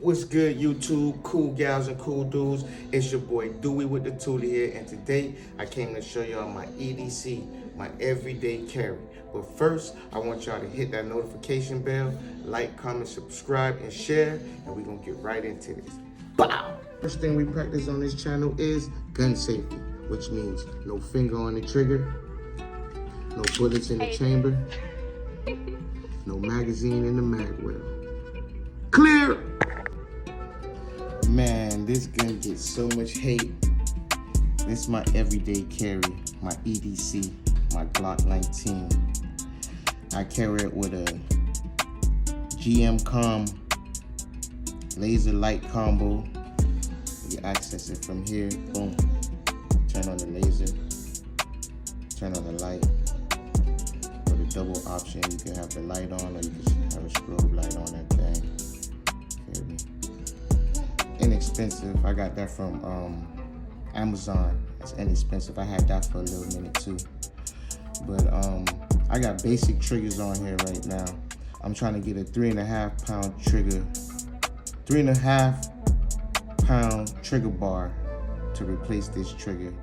What's good, YouTube? Cool gals and cool dudes. It's your boy Dewey with the Tootie here, and today I came to show y'all my EDC, my everyday carry. But first, I want y'all to hit that notification bell, like, comment, subscribe, and share, and we're gonna get right into this. Bow! First thing we practice on this channel is gun safety, which means no finger on the trigger, no bullets in the chamber, no magazine in the mag well. Clear! Man, this gun gets so much hate. This is my everyday carry, my EDC, my Glock 19. I carry it with a Gmconn laser light combo. You access it from here, boom. Turn on the laser, turn on the light. For the double option, you can have the light on or you can have a strobe light on that thing. Feel me? Inexpensive. I got that from Amazon. It's inexpensive. I had that for a little minute too. But I got basic triggers on here right now. I'm trying to get a 3.5 pound trigger, 3.5 pound trigger bar to replace this trigger.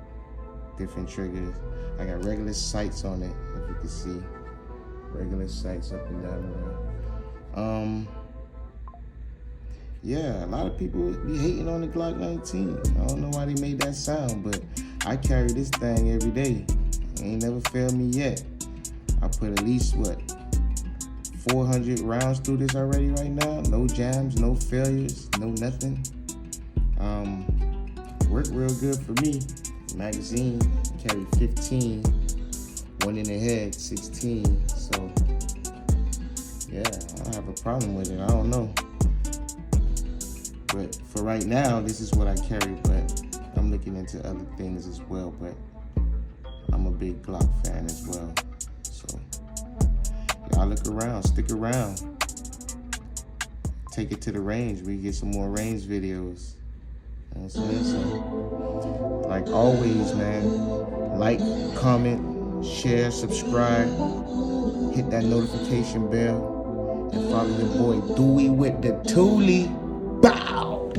Different triggers. I got regular sights on it, if you can see. Regular sights up and down the way. Yeah, a lot of people be hating on the Glock 19. I don't know why they made that sound, but I carry this thing every day. It ain't never failed me yet. I put at least, 400 rounds through this already right now. No jams, no failures, no nothing. Worked real good for me. Magazine, carry 15. One in the head, 16. So, yeah, I don't have a problem with it. I don't know. But for right now, this is what I carry, but I'm looking into other things as well, but I'm a big Glock fan as well. So y'all look around, stick around. Take it to the range. We get some more range videos. You know what I'm saying? So, like always, man, like, comment, share, subscribe, hit that notification bell, and follow your boy Dewey with the Tootie. Bow!